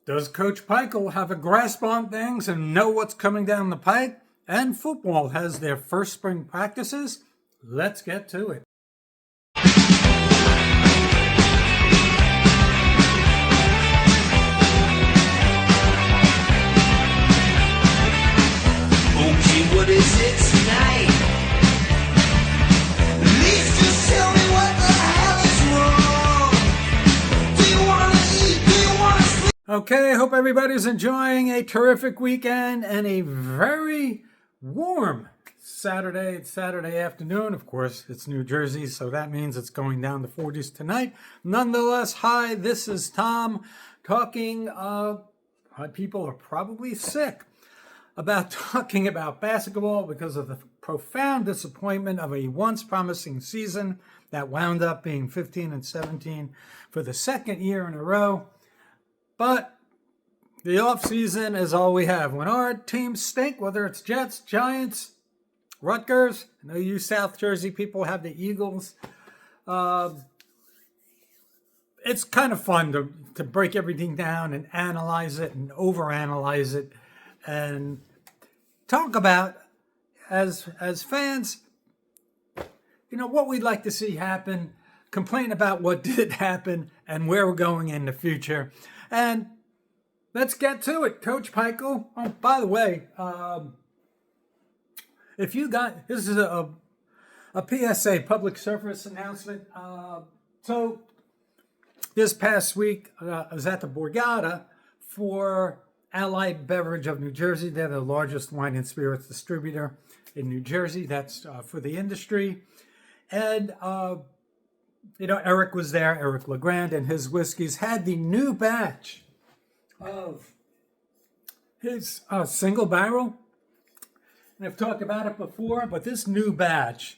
Does Coach Pikiell have a grasp on things and know what's coming down the pike? And football has their first spring practices? Let's get to it. Okay, what is it tonight? Please just tell me what the hell is wrong. Do you want to eat? Do you want to sleep? Okay, hope everybody's enjoying a terrific weekend and a very warm Saturday afternoon. Of course, it's New Jersey, so that means it's going down to 40s tonight. Nonetheless, hi, this is Tom talking. People are probably sick about talking about basketball because of the profound disappointment of a once promising season that wound up being 15-17 for the second year in a row. But the offseason is all we have. When our teams stink, whether it's Jets, Giants, Rutgers, I know you South Jersey people have the Eagles. It's kind of fun to break everything down and analyze it and overanalyze it and talk about, as fans, what we'd like to see happen, complain about what did happen and where we're going in the future. And let's get to it. Coach Pikiell. Oh, by the way, if you got, this is a PSA, public service announcement. So this past week, I was at the Borgata for Allied Beverage of New Jersey. They're the largest wine and spirits distributor in New Jersey. That's for the industry. And, Eric was there, Eric LeGrand, and his whiskeys had the new batch of his single barrel. And I've talked about it before, but this new batch,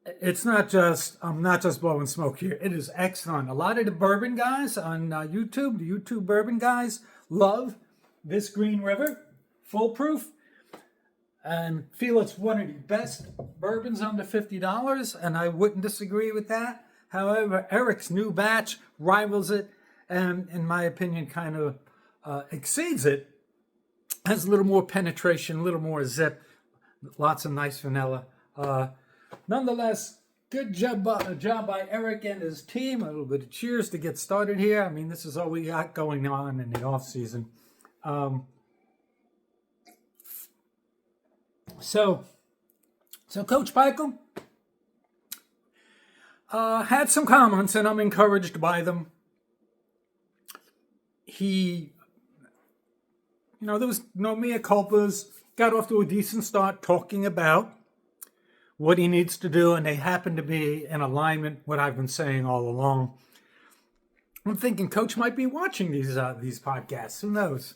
it's not just, I'm not just blowing smoke here. It is excellent. A lot of the bourbon guys on YouTube, the YouTube bourbon guys, love this Green River, foolproof, and feel it's one of the best bourbons under $50, and I wouldn't disagree with that. However, Eric's new batch rivals it, and in my opinion, kind of exceeds it. Has a little more penetration, a little more zip, lots of nice vanilla. Nonetheless, good job by Eric and his team. A little bit of cheers to get started here. I mean, this is all we got going on in the off season. So Coach Pikiell had some comments, and I'm encouraged by them. There was no mea culpas. Got off to a decent start talking about what he needs to do, and they happen to be in alignment with what I've been saying all along. I'm thinking Coach might be watching these podcasts. Who knows?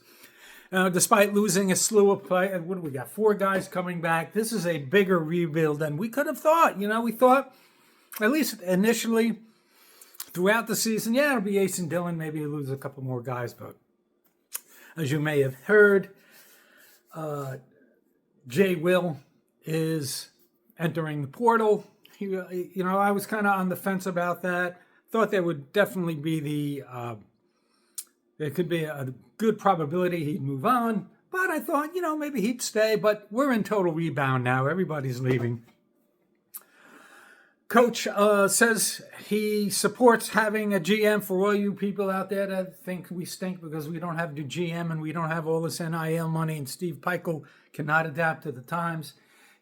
Despite losing a slew of play, what do we got? 4 guys coming back. This is a bigger rebuild than we could have thought. We thought, at least initially, throughout the season, it'll be Ace and Dillon. Maybe you lose a couple more guys, but as you may have heard, Jay Will is entering the portal. I was kind of on the fence about that. Thought there would definitely be there could be a good probability he'd move on, but I thought, maybe he'd stay. But we're in total rebound now. Everybody's leaving. Coach says he supports having a GM for all you people out there that think we stink because we don't have the GM and we don't have all this NIL money and Steve Pikiell cannot adapt to the times.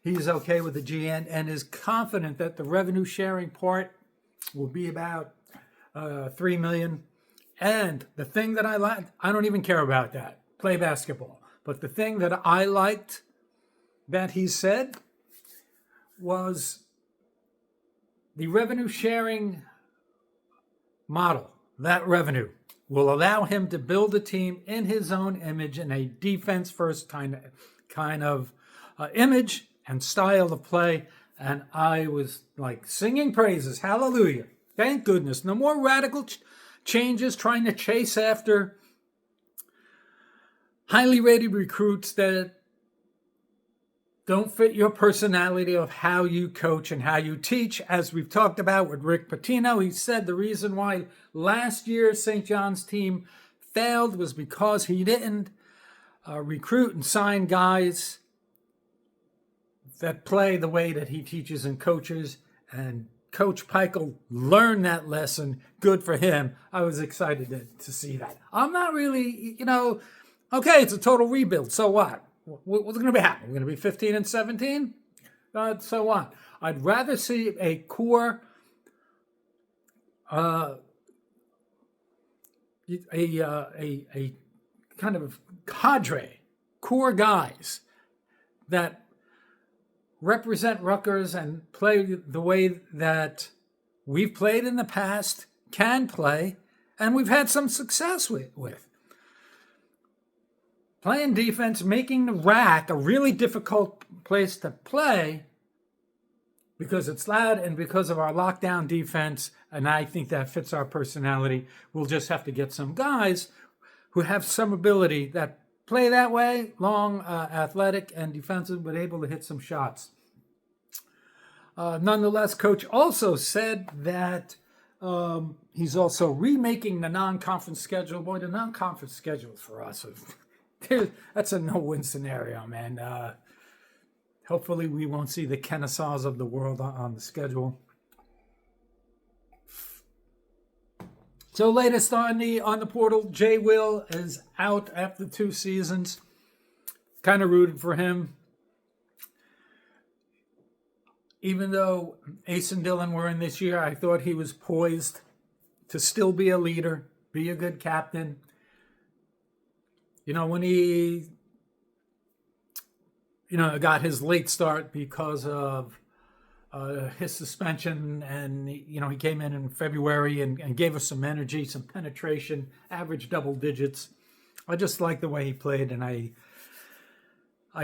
He's okay with the GM and is confident that the revenue sharing part will be about $3 million. And the thing that I liked, I don't even care about that, play basketball. But the thing that I liked that he said was the revenue sharing model. That revenue will allow him to build a team in his own image, in a defense first kind of image and style of play. And I was like singing praises. Hallelujah. Thank goodness. No more radical changes trying to chase after highly rated recruits that don't fit your personality of how you coach and how you teach. As we've talked about with Rick Pitino, he said the reason why last year's St. John's team failed was because he didn't recruit and sign guys that play the way that he teaches and coaches. And Coach Pikiell learned that lesson. Good for him. I was excited to see that. I'm not really, okay, it's a total rebuild. So what? What's going to be happening? We're going to be 15 and 17? So what? I'd rather see a core, a kind of cadre, core guys that represent Rutgers and play the way that we've played in the past, can play, and we've had some success with. Playing defense, making the rack a really difficult place to play because it's loud and because of our lockdown defense, and I think that fits our personality. We'll just have to get some guys who have some ability that play that way, long, athletic, and defensive, but able to hit some shots. Nonetheless, Coach also said that he's also remaking the non-conference schedule. Boy, the non-conference schedule for us, that's a no-win scenario, man. Hopefully we won't see the Kennesaws of the world on the schedule. So latest on the portal, Jay Will is out after 2 seasons. Kind of rooted for him. Even though Ace and Dylan were in this year, I thought he was poised to still be a leader, be a good captain. When he, got his late start because of his suspension, and he came in February and gave us some energy, some penetration, average double digits. I just liked the way he played, and I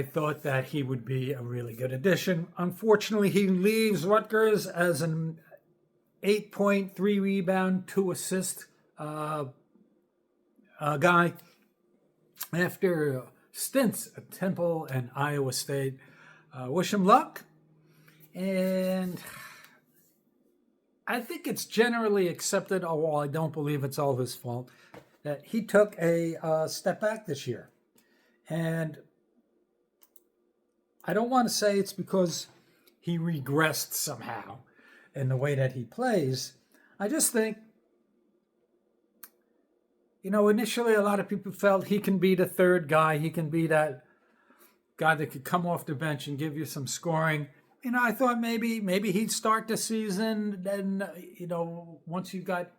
thought that he would be a really good addition. Unfortunately, he leaves Rutgers as an 8.3 rebound, 2 assist guy after stints at Temple and Iowa State. Wish him luck. And I think it's generally accepted, although I don't believe it's all his fault, that he took a step back this year. And I don't want to say it's because he regressed somehow in the way that he plays. I just think, initially a lot of people felt he can be the third guy. He can be that guy that could come off the bench and give you some scoring. I thought maybe he'd start the season. Then, once you got,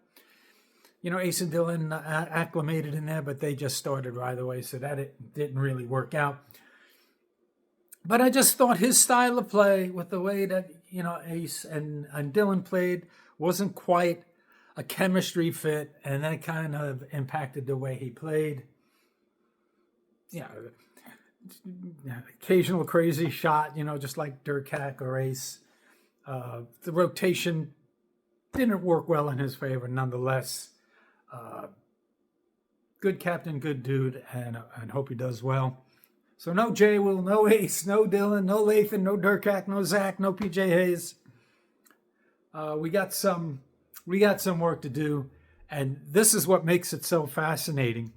Ace and Dylan acclimated in there, but they just started right away. So that it didn't really work out. But I just thought his style of play with the way that, Ace and Dylan played wasn't quite a chemistry fit, and that kind of impacted the way he played. Occasional crazy shot, just like Durkak or Ace. The rotation didn't work well in his favor, nonetheless. Good captain, good dude, and hope he does well. So no Jay Will, no Ace, no Dylan, no Lathan, no Durkak, no Zach, no PJ Hayes. We got some work to do, and this is what makes it so fascinating.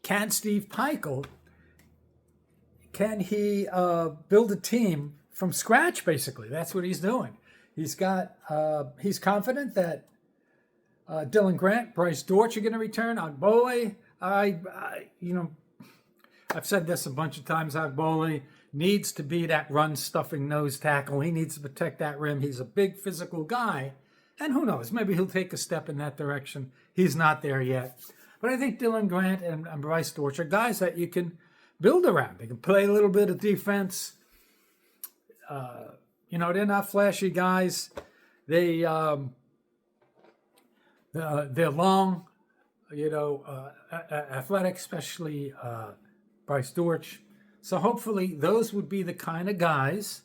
Can Steve Pikiell, can he build a team from scratch, basically? That's what he's doing. He's confident that Dylan Grant, Bryce Dortch are going to return. Agbole, I've said this a bunch of times. Agbole needs to be that run-stuffing nose tackle. He needs to protect that rim. He's a big physical guy, and who knows? Maybe he'll take a step in that direction. He's not there yet. But I think Dylan Grant and Bryce Dortch are guys that you can build around. They can play a little bit of defense. They're not flashy guys. They're long, athletic, especially Bryce Dortch. So hopefully those would be the kind of guys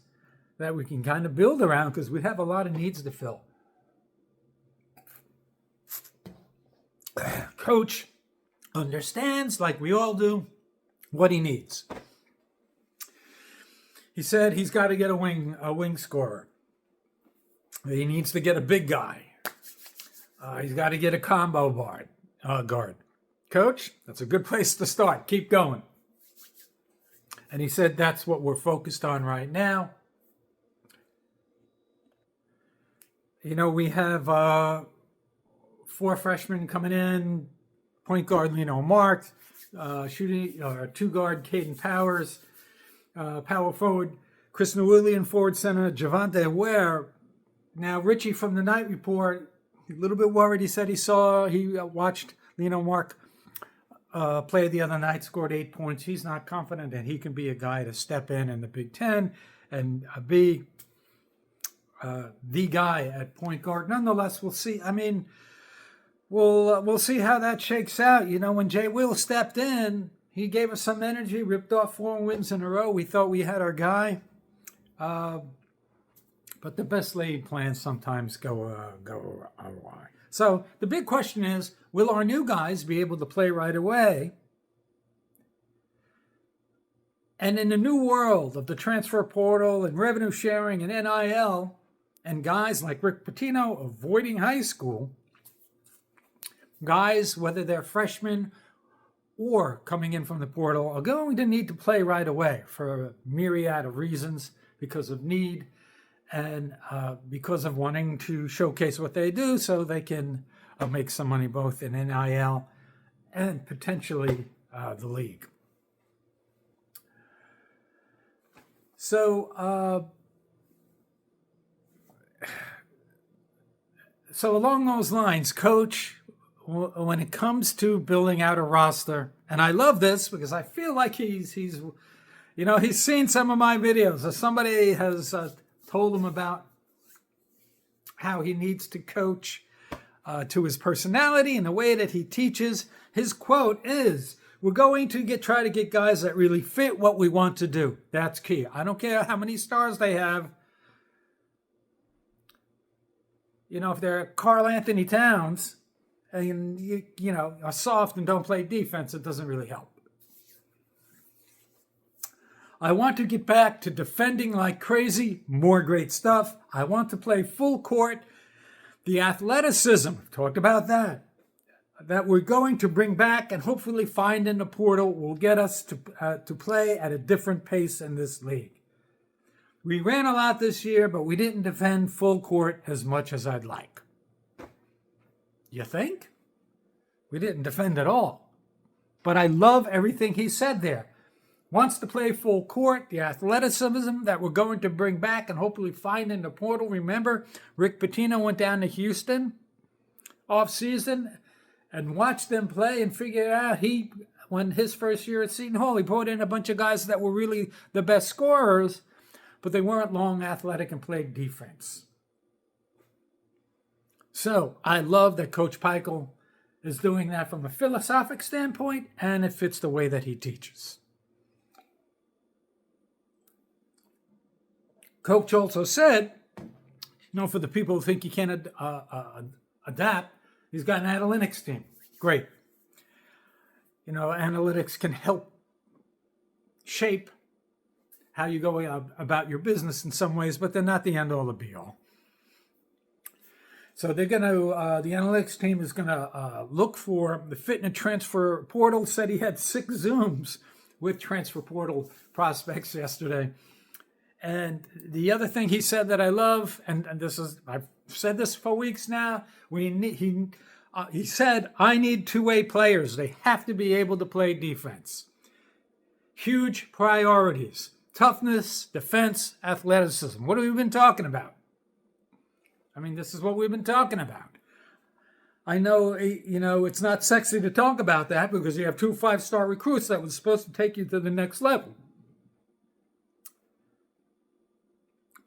that we can kind of build around, because we have a lot of needs to fill. Coach understands, like we all do, what he needs. He said he's got to get a wing scorer. He needs to get a big guy. He's got to get a combo guard. Coach, that's a good place to start. Keep going. And he said that's what we're focused on right now. You know, we have 4 freshmen coming in. Point guard Lino Marks, shooting 2-guard Caden Powers, power forward Chris Newillian, forward center Javante Ware. Now Richie from the night report, a little bit worried. He said he watched Lino Mark play the other night, scored 8 points. He's not confident that he can be a guy to step in the Big Ten and be the guy at point guard. Nonetheless, we'll see. I mean, we'll see how that shakes out. You know, when Jay Will stepped in, he gave us some energy, ripped off 4 wins in a row. We thought we had our guy. But the best laid plans sometimes go awry. So the big question is, will our new guys be able to play right away? And in the new world of the transfer portal and revenue sharing and NIL, and guys like Rick Pitino avoiding high school, guys, whether they're freshmen or coming in from the portal, are going to need to play right away for a myriad of reasons, because of need and because of wanting to showcase what they do so they can make some money both in NIL and potentially the league. So along those lines, Coach, when it comes to building out a roster, and I love this because I feel like he's seen some of my videos, or somebody has told him about how he needs to coach to his personality and the way that he teaches. His quote is, "We're going to try to get guys that really fit what we want to do. That's key. I don't care how many stars they have. You know, if they're Karl Anthony Towns and you know are soft and don't play defense, it doesn't really help. I want to get back to defending like crazy, more great stuff. I want to play full court. The athleticism, talked about that we're going to bring back and hopefully find in the portal will get us to play at a different pace in this league. We ran a lot this year, but we didn't defend full court as much as I'd like." You think? We didn't defend at all. But I love everything he said there. Wants to play full court, the athleticism that we're going to bring back and hopefully find in the portal. Remember, Rick Pitino went down to Houston off-season and watched them play and figured out when his first year at Seton Hall, he brought in a bunch of guys that were really the best scorers, but they weren't long, athletic, and played defense. So I love that Coach Pikiell is doing that from a philosophic standpoint, and it fits the way that he teaches. Coach also said, for the people who think you can't adapt, he's got an analytics team. Great. Analytics can help shape how you go about your business in some ways, but they're not the end all, the be all. So they're going to, the analytics team is going to look for the fit and transfer portal. Said he had 6 Zooms with transfer portal prospects yesterday. And the other thing he said that I love, and this is, I've said this for weeks now, he said, I need 2-way players. They have to be able to play defense. Huge priorities: toughness, defense, athleticism. What have we been talking about? This is what we've been talking about. I know, it's not sexy to talk about that because you have 2 5-star recruits that was supposed to take you to the next level.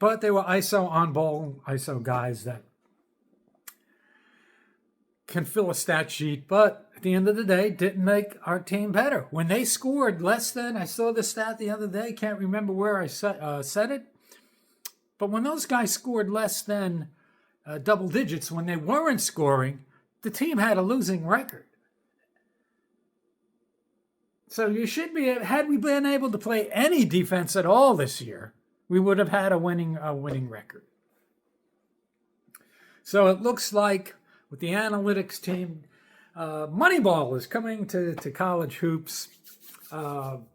But they were ISO on-ball, ISO guys that can fill a stat sheet, but at the end of the day, didn't make our team better. When they scored less than, I saw the stat the other day, can't remember where I said it, but when those guys scored less than double digits, when they weren't scoring, the team had a losing record. So you should be, had we been able to play any defense at all this year, we would have had a winning record. So it looks like with the analytics team, Moneyball is coming to college hoops. And,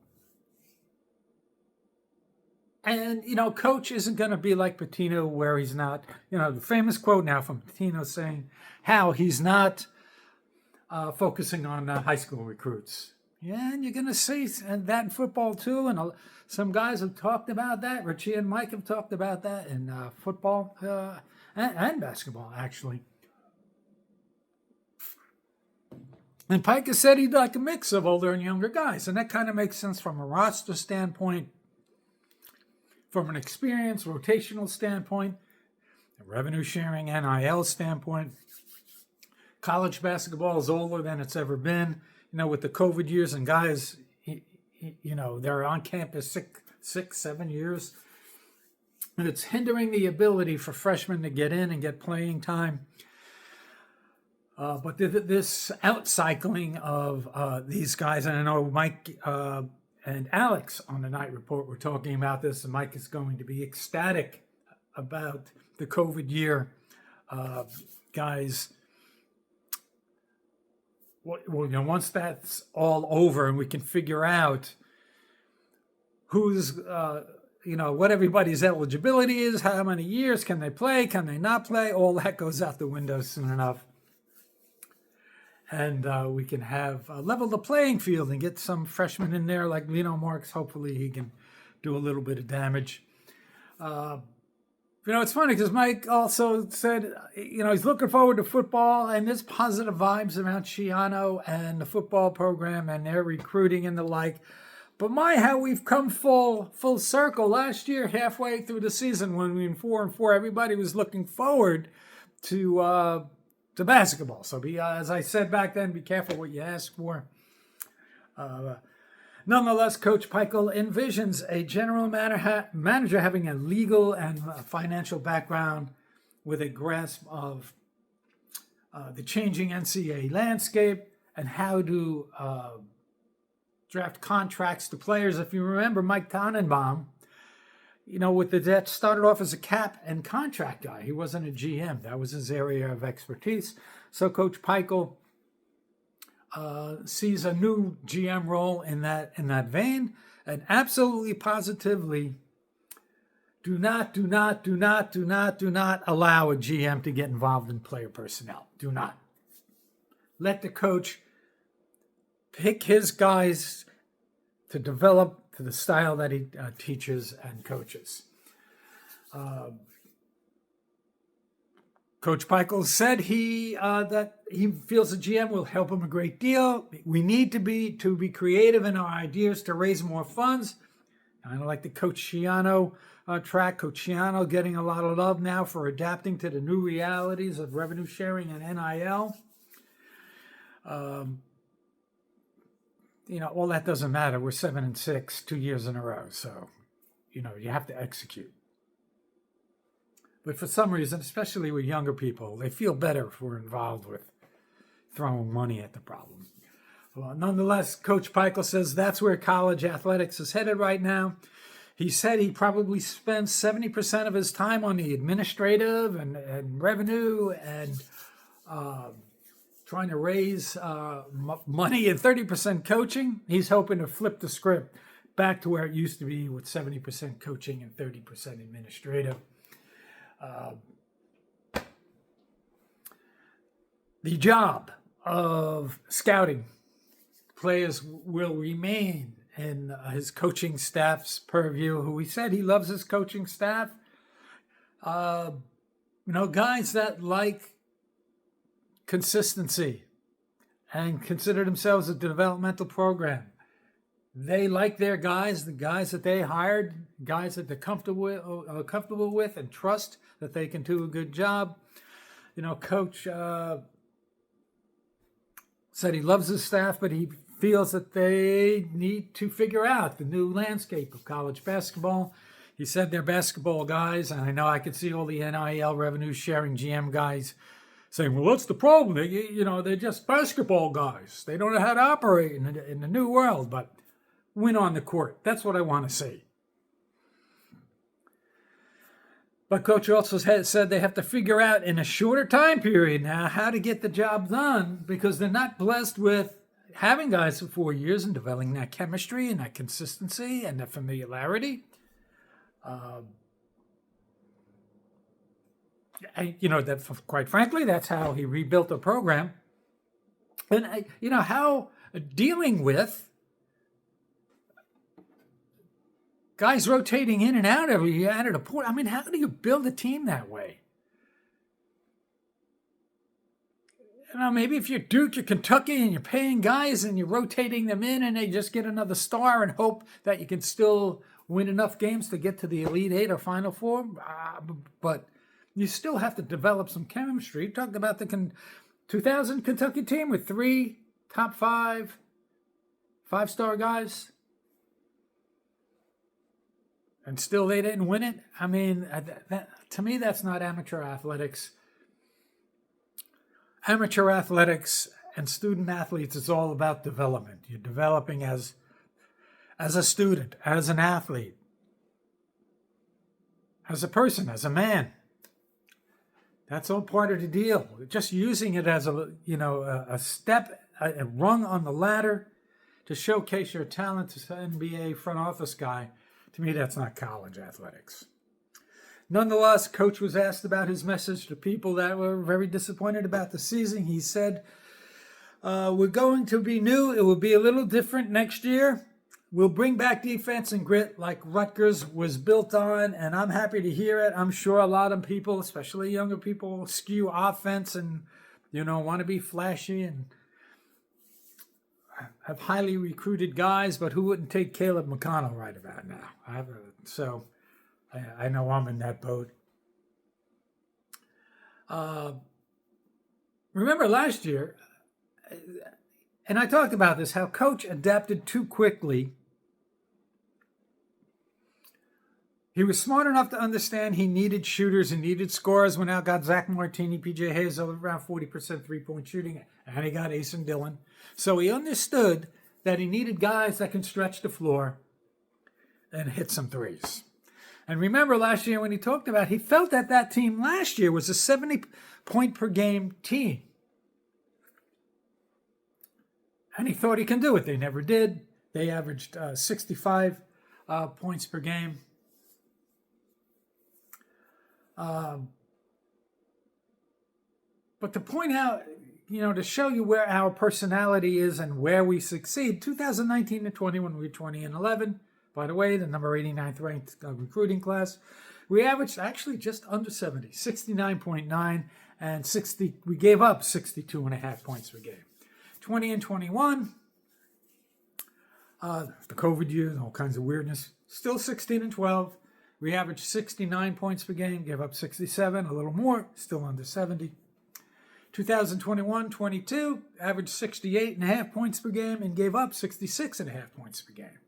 Coach isn't going to be like Pitino where he's not, the famous quote now from Pitino saying how he's not focusing on high school recruits. Yeah, and you're going to see that in football too. And some guys have talked about that. Richie and Mike have talked about that in football and basketball, actually. And Pike has said he'd like a mix of older and younger guys. And that kind of makes sense from a roster standpoint, from an experience, rotational standpoint, a revenue sharing, NIL standpoint. College basketball is older than it's ever been. With the COVID years and guys, they're on campus 6-7 years. And it's hindering the ability for freshmen to get in and get playing time. But this outcycling of these guys, and I know Mike and Alex on the Night Report were talking about this, and Mike is going to be ecstatic about the COVID year. Guys, once that's all over and we can figure out who's, what everybody's eligibility is, how many years can they play, can they not play, all that goes out the window soon enough. And we can have level the playing field and get some freshmen in there like Lino Marks. Hopefully he can do a little bit of damage. It's funny because Mike also said, he's looking forward to football and there's positive vibes around Schiano and the football program and their recruiting and the like. But how we've come full circle. Last year, halfway through the season, when we were 4-4, everybody was looking forward to basketball. So as I said back then, be careful what you ask for. Nonetheless, Coach Pikiell envisions a general manager having a legal and financial background with a grasp of the changing NCAA landscape and how to draft contracts to players. If you remember, Mike Tannenbaum, that started off as a cap and contract guy. He wasn't a GM. That was his area of expertise. So Coach Pikiell sees a new GM role in that vein, and absolutely positively do not allow a GM to get involved in player personnel. Do not. Let the coach pick his guys to develop to the style that he teaches and coaches. Coach Pikiell said that he feels the GM will help him a great deal. We need to be creative in our ideas to raise more funds. Kind of like the Coach Schiano track. Coach Schiano getting a lot of love now for adapting to the new realities of revenue sharing and NIL. All that doesn't matter. We're 7-6, 2 years in a row. So, you have to execute. But for some reason, especially with younger people, they feel better if we're involved with throwing money at the problem. Well, nonetheless, Coach Pikiell says that's where college athletics is headed right now. He said he probably spends 70% of his time on the administrative and revenue and trying to raise money and 30% coaching. He's hoping to flip the script back to where it used to be with 70% coaching and 30% administrative. The job of scouting players will remain in his coaching staff's purview, who he said he loves his coaching staff. Guys that like consistency and consider themselves a developmental program. They like their guys, the guys that they hired, guys that they're comfortable with and trust that they can do a good job. Coach said he loves his staff, but he feels that they need to figure out the new landscape of college basketball. He said they're basketball guys, and I know I could see all the NIL revenue sharing GM guys saying, well, what's the problem? They're just basketball guys. They don't know how to operate in the new world, but win on the court. That's what I want to see. But Coach also said they have to figure out in a shorter time period now how to get the job done, because they're not blessed with having guys for 4 years and developing that chemistry and that consistency and that familiarity. That quite frankly, that's how he rebuilt the program. And, how dealing with guys rotating in and out every year at a point. I mean, how do you build a team that way? Maybe if you're Duke, you're Kentucky, and you're paying guys and you're rotating them in and they just get another star and hope that you can still win enough games to get to the Elite Eight or Final Four. But you still have to develop some chemistry. Talked about the 2000 Kentucky team with 3 top 5-star guys. And still they didn't win it. I mean, to me, that's not amateur athletics. Amateur athletics and student athletes is all about development. You're developing as a student, as an athlete, as a person, as a man. That's all part of the deal. Just using it as a step, a rung on the ladder to showcase your talent as an NBA front office guy. To me, that's not college athletics. Nonetheless, Coach was asked about his message to people that were very disappointed about the season. He said, we're going to be new. It will be a little different next year. We'll bring back defense and grit like Rutgers was built on, and I'm happy to hear it. I'm sure a lot of people, especially younger people, skew offense and, want to be flashy and have highly recruited guys, but who wouldn't take Caleb McConnell right about now? I know I'm in that boat. Remember last year, and I talked about this, how Coach adapted too quickly. He was smart enough to understand he needed shooters and needed scorers. When out got Zach Martini, PJ Hayes around 40% three-point shooting, and he got Ace and Dillon. So he understood that he needed guys that can stretch the floor and hit some threes. And remember last year when he talked about, he felt that team last year was a 70-point-per-game team. And he thought he can do it. They never did. They averaged 65 points per game. But to point out, to show you where our personality is and where we succeed, 2019 to 20, when we were 20-11, by the way, the number 89th ranked recruiting class, we averaged actually just under 70, 69.9, and 60. We gave up 62.5 points per game. 20 and 21, the COVID years, all kinds of weirdness, still 16 and 12. We averaged 69 points per game, gave up 67, a little more, still under 70. 2021-22, averaged 68.5 points per game and gave up 66.5 points per game.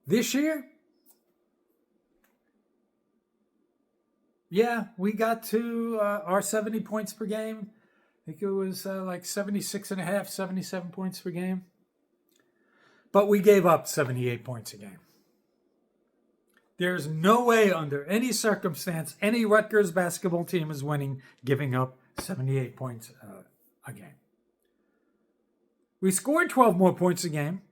This year, we got to our 70 points per game. I think it was like 76.5, 77 points per game. But we gave up 78 points a game. There's no way under any circumstance any Rutgers basketball team is winning giving up 78 points a game. We scored 12 more points a game,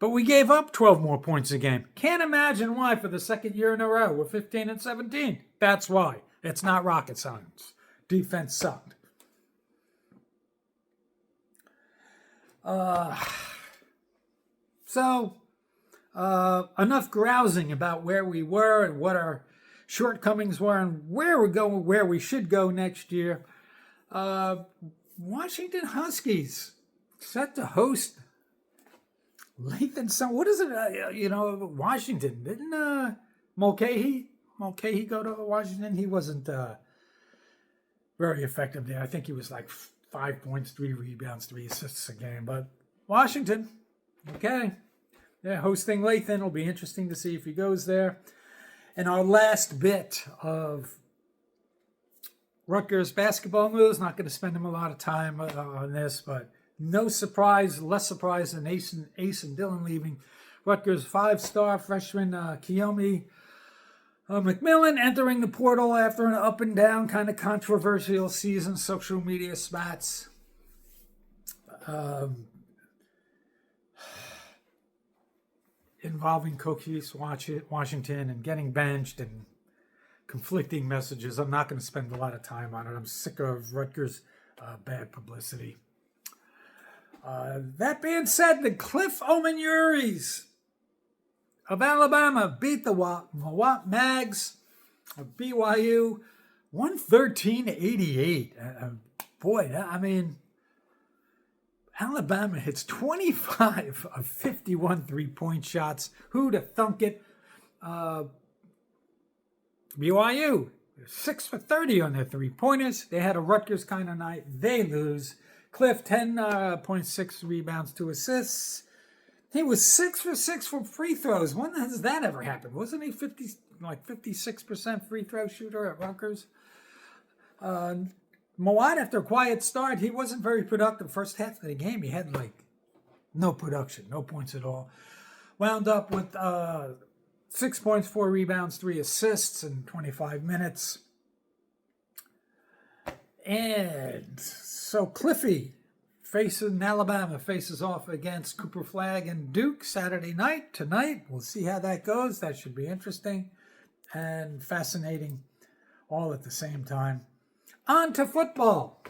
but we gave up 12 more points a game. Can't imagine why for the second year in a row we're 15 and 17. That's why. It's not rocket science. Defense sucked. Enough grousing about where we were and what our shortcomings were and where we're going, where we should go next year. Washington Huskies set to host Lathan. What is it? Washington. Didn't Mulcahy go to Washington? He wasn't very effective there. I think he was like 5 points, 3 rebounds, 3 assists a game. But Washington, okay. Yeah, hosting Lathan. It'll be interesting to see if he goes there. And our last bit of Rutgers basketball news, not going to spend him a lot of time on this, but no surprise, less surprise than Ace and Dillon leaving. Rutgers 5-star freshman Kiyomi McMillan entering the portal after an up and down kind of controversial season, social media spats. Involving Coquise Washington and getting benched and conflicting messages. I'm not going to spend a lot of time on it. I'm sick of Rutgers' bad publicity. That being said, the Cliff Omenyuris of Alabama beat the Mawat Mags of BYU 113-88. Boy, I mean, Alabama hits 25 of 51 three-point shots. Who'd have thunk it? BYU, 6 for 30 on their three-pointers. They had a Rutgers kind of night. They lose. Cliff, 10.6 rebounds, 2 assists. He was 6 for 6 from free throws. When has that ever happened? Wasn't he 56% free throw shooter at Rutgers? Mawad, after a quiet start, he wasn't very productive. First half of the game, he had no production, no points at all. Wound up with 6 points, 4 rebounds, 3 assists in 25 minutes. And so Cliffy Alabama faces off against Cooper Flagg and Duke Saturday night. Tonight, we'll see how that goes. That should be interesting and fascinating all at the same time. On to football.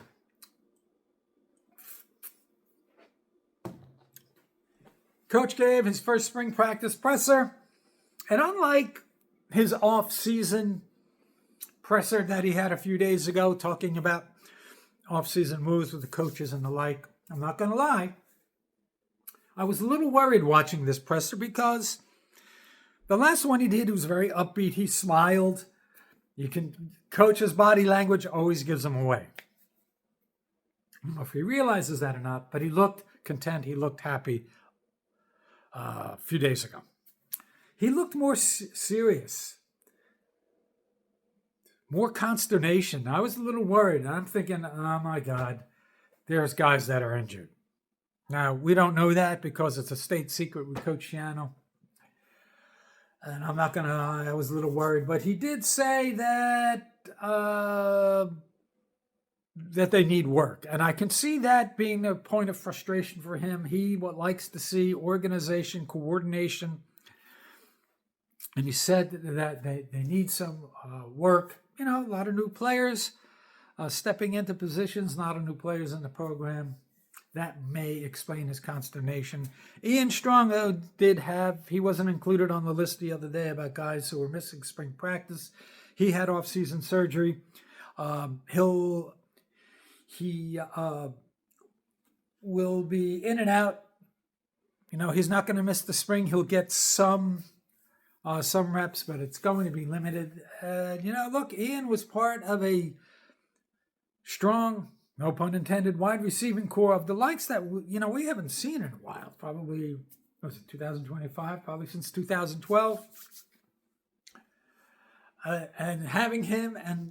Coach gave his first spring practice presser, and unlike his off-season presser that he had a few days ago talking about off-season moves with the coaches and the like, I'm not going to lie, I was a little worried watching this presser because the last one he did was very upbeat. He smiled. Coach's body language always gives him away. I don't know if he realizes that or not, but he looked content. He looked happy a few days ago. He looked more serious, more consternation. I was a little worried. I'm thinking, oh my God, there's guys that are injured. Now, we don't know that because it's a state secret with Coach Shiano. And I'm not going to, I was a little worried. But he did say that that they need work. And I can see that being a point of frustration for him. He likes to see organization, coordination. And he said that they need some work. You know, a lot of new players stepping into positions, not a new players in the program. That may explain his consternation. Ian Strong, though, he wasn't included on the list the other day about guys who were missing spring practice. He had off-season surgery. He will be in and out. You know, he's not going to miss the spring. He'll get some reps, but it's going to be limited. Look, Ian was part of a strong, no pun intended, wide receiving core of the likes that, we haven't seen in a while. Probably, 2025? Probably since 2012. And having him and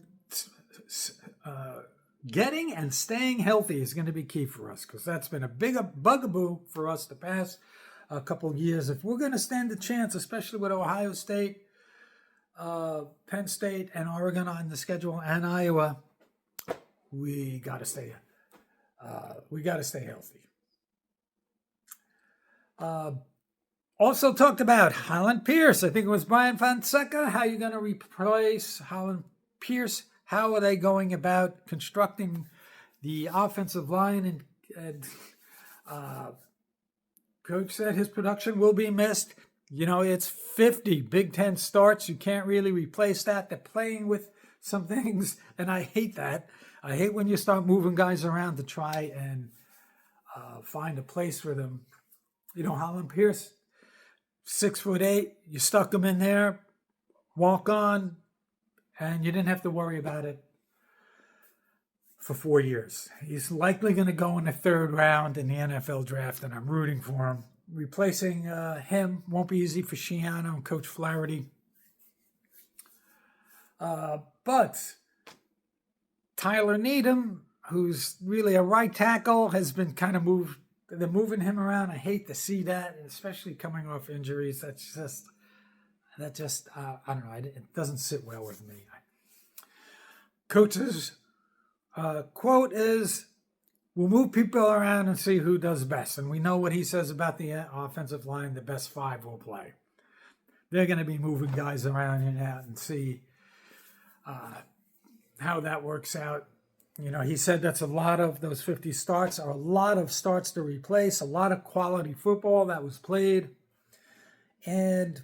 getting and staying healthy is going to be key for us, because that's been a big bugaboo for us the past couple of years. If we're going to stand a chance, especially with Ohio State, Penn State, and Oregon on the schedule, and Iowa, we got to stay healthy. Also talked about Holland Pierce. I think it was Brian Fonseca. How are you going to replace Holland Pierce? How are they going about constructing the offensive line? And Coach said his production will be missed. It's 50 Big Ten starts. You can't really replace that. They're playing with some things, and I hate that. I hate when you start moving guys around to try and find a place for them. Holland Pierce, 6'8", you stuck him in there, walk on, and you didn't have to worry about it for 4 years. He's likely going to go in the 3rd round in the NFL draft, and I'm rooting for him. Replacing him won't be easy for Shiano and Coach Flaherty. But Tyler Needham, who's really a right tackle, has been kind of moved. They're moving him around. I hate to see that, especially coming off injuries. That just I don't know. It doesn't sit well with me. Coach's quote is, "We'll move people around and see who does best." And we know what he says about the offensive line. The best five will play. They're going to be moving guys around and out and see how that works out. He said that's a lot of those 50 starts are a lot of starts to replace, a lot of quality football that was played. And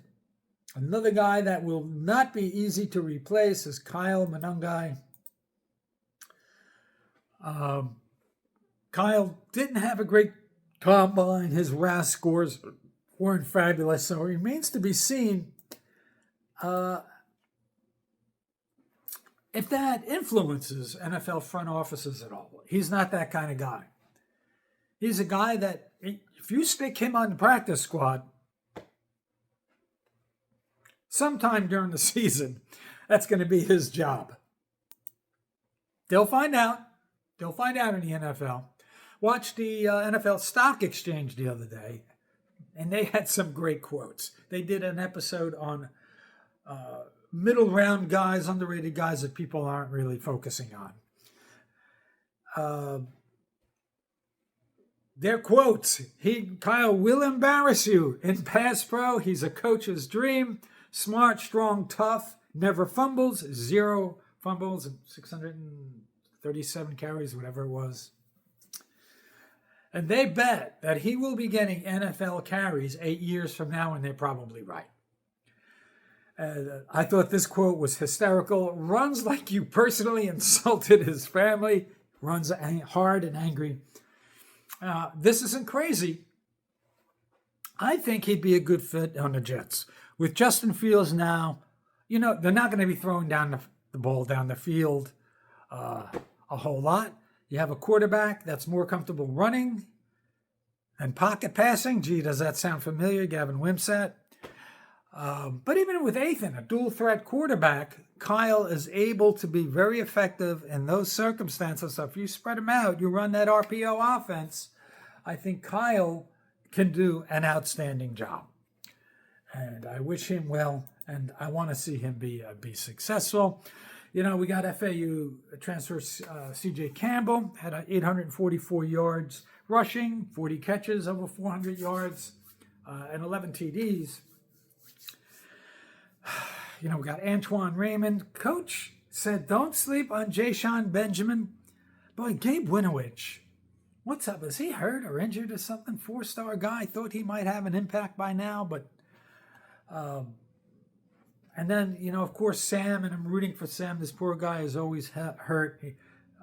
another guy that will not be easy to replace is Kyle Monangai. Kyle didn't have a great combine. His RAS scores weren't fabulous, so it remains to be seen if that influences NFL front offices at all. He's not that kind of guy. He's a guy that, if you stick him on the practice squad sometime during the season, that's going to be his job. They'll find out. They'll find out in the NFL. Watched the NFL Stock Exchange the other day, and they had some great quotes. They did an episode on middle round guys, underrated guys that people aren't really focusing on. Their quotes: Kyle will embarrass you in pass pro. He's a coach's dream. Smart, strong, tough, never fumbles, 0 fumbles, 637 carries, whatever it was. And they bet that he will be getting NFL carries 8 years from now, and they're probably right. I thought this quote was hysterical. Runs like you personally insulted his family. Runs hard and angry. This isn't crazy. I think he'd be a good fit on the Jets. With Justin Fields now, they're not going to be throwing down the ball down the field a whole lot. You have a quarterback that's more comfortable running and pocket passing. Gee, does that sound familiar, Gavin Wimsatt? But even with Ethan, a dual threat quarterback, Kyle is able to be very effective in those circumstances. So if you spread them out, you run that RPO offense, I think Kyle can do an outstanding job. And I wish him well, and I want to see him be successful. We got FAU transfer C.J. Campbell, had 844 yards rushing, 40 catches, over 400 yards, and 11 TDs. We got Antoine Raymond. Coach said, don't sleep on Jayshon Benjamin. Boy, Gabe Winovich, what's up? Is he hurt or injured or something? 4-star guy. Thought he might have an impact by now, but... and then, of course, Sam, and I'm rooting for Sam. This poor guy is always hurt.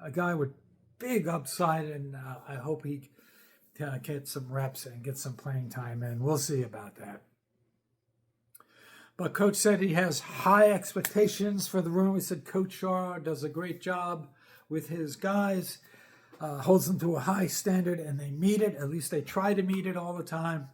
A guy with big upside, and I hope he gets some reps and get some playing time in. We'll see about that. But Coach said he has high expectations for the room. He said Coach Shaw does a great job with his guys, holds them to a high standard, and they meet it. At least they try to meet it all the time.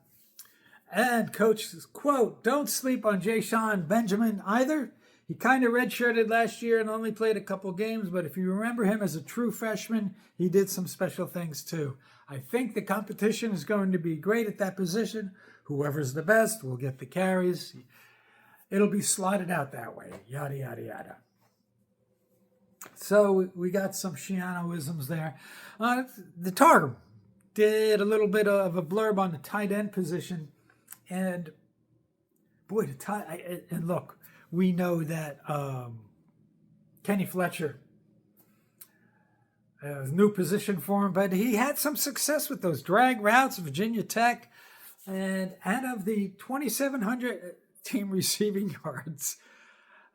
And Coach's quote, don't sleep on Jayshon Benjamin either. He kind of redshirted last year and only played a couple games, but if you remember him as a true freshman, he did some special things too. I think the competition is going to be great at that position. Whoever's the best will get the carries. It'll be slotted out that way, yada, yada, yada. So we got some Shiano-isms there. The Targum did a little bit of a blurb on the tight end position. And boy, and look, we know that Kenny Fletcher, new position for him, but he had some success with those drag routes, Virginia Tech, and out of the 2,700 team receiving yards,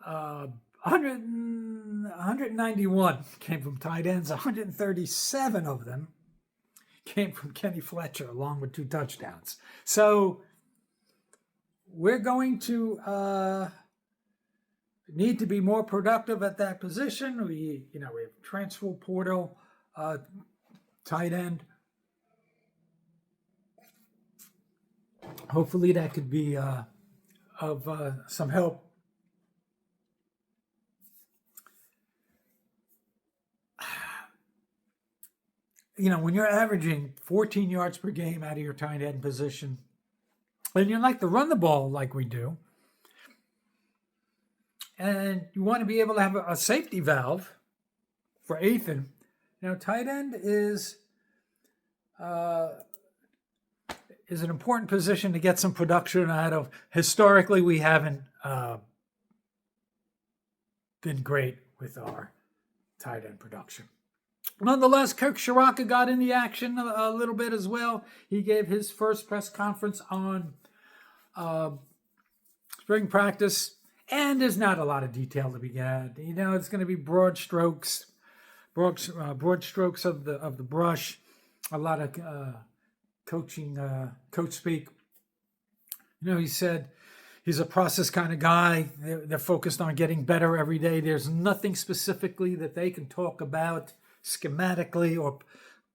191 came from tight ends, 137 of them came from Kenny Fletcher, along with 2 touchdowns. So we're going to need to be more productive at that position. We have transfer portal, tight end. Hopefully that could be of some help. when you're averaging 14 yards per game out of your tight end position, and you like to run the ball like we do, and you want to be able to have a safety valve for Ethan, tight end is an important position to get some production out of. Historically, we haven't been great with our tight end production. Nonetheless, Kirk Shiraka got in the action a little bit as well. He gave his first press conference on spring practice, and there's not a lot of detail to be had. It's going to be broad strokes of the brush, a lot of coach speak. He said he's a process kind of guy. They're focused on getting better every day. There's nothing specifically that they can talk about schematically or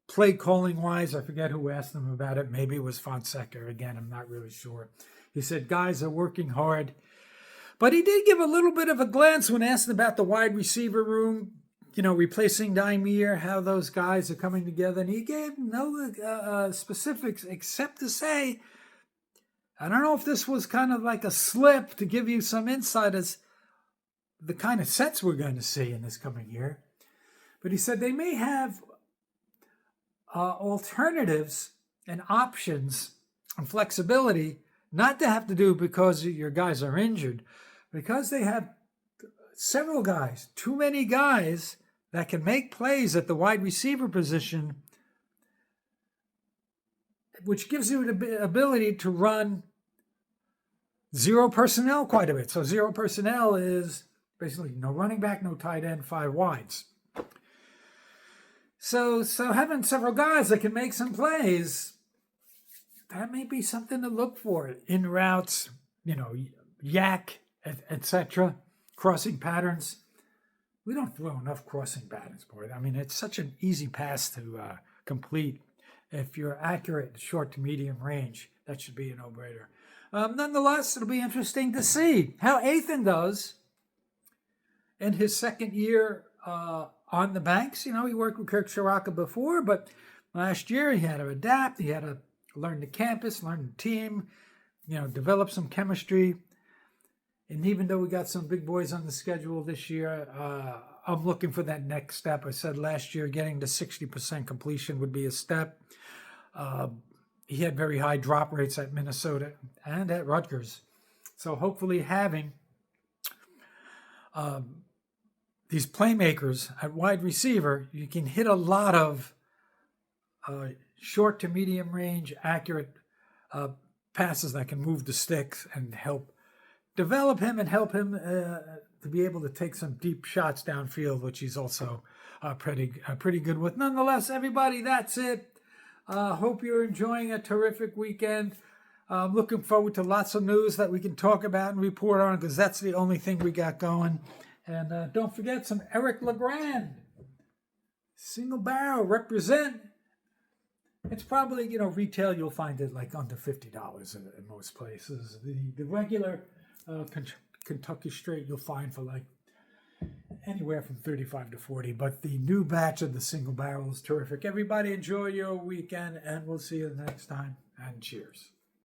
play calling wise. I forget who asked them about it. Maybe it was Fonseca. Again, I'm not really sure. He said guys are working hard. But he did give a little bit of a glance when asked about the wide receiver room, replacing Daimir, how those guys are coming together. And he gave no specifics except to say, I don't know if this was kind of like a slip to give you some insight as the kind of sets we're going to see in this coming year. But he said they may have alternatives and options and flexibility, not to have to do because your guys are injured, because they have several guys, too many guys that can make plays at the wide receiver position, which gives you the ability to run zero personnel quite a bit. So zero personnel is basically no running back, no tight end, 5 wides. So having several guys that can make some plays, that may be something to look for in routes, yak, etc., crossing patterns. We don't throw enough crossing patterns, boy. I mean, it's such an easy pass to complete. If you're accurate short to medium range, that should be a no-brainer. Nonetheless, it'll be interesting to see how Ethan does in his second year on the banks. He worked with Kirk Shiraka before, but last year he had to adapt. He had to learn the campus, learn the team, develop some chemistry. And even though we got some big boys on the schedule this year, I'm looking for that next step. I said last year getting to 60% completion would be a step. He had very high drop rates at Minnesota and at Rutgers. So hopefully having these playmakers at wide receiver, you can hit a lot of short to medium range, accurate passes that can move the sticks and help develop him and help him to be able to take some deep shots downfield, which he's also pretty good with. Nonetheless, everybody, that's it. Hope you're enjoying a terrific weekend. I'm looking forward to lots of news that we can talk about and report on, because that's the only thing we got going. And don't forget some Eric LeGrand. Single barrel, represent. It's probably, retail, you'll find it like under $50 in most places. The regular Kentucky straight you'll find for like anywhere from 35 to 40. But the new batch of the single barrel is terrific. Everybody enjoy your weekend, and we'll see you the next time. And cheers.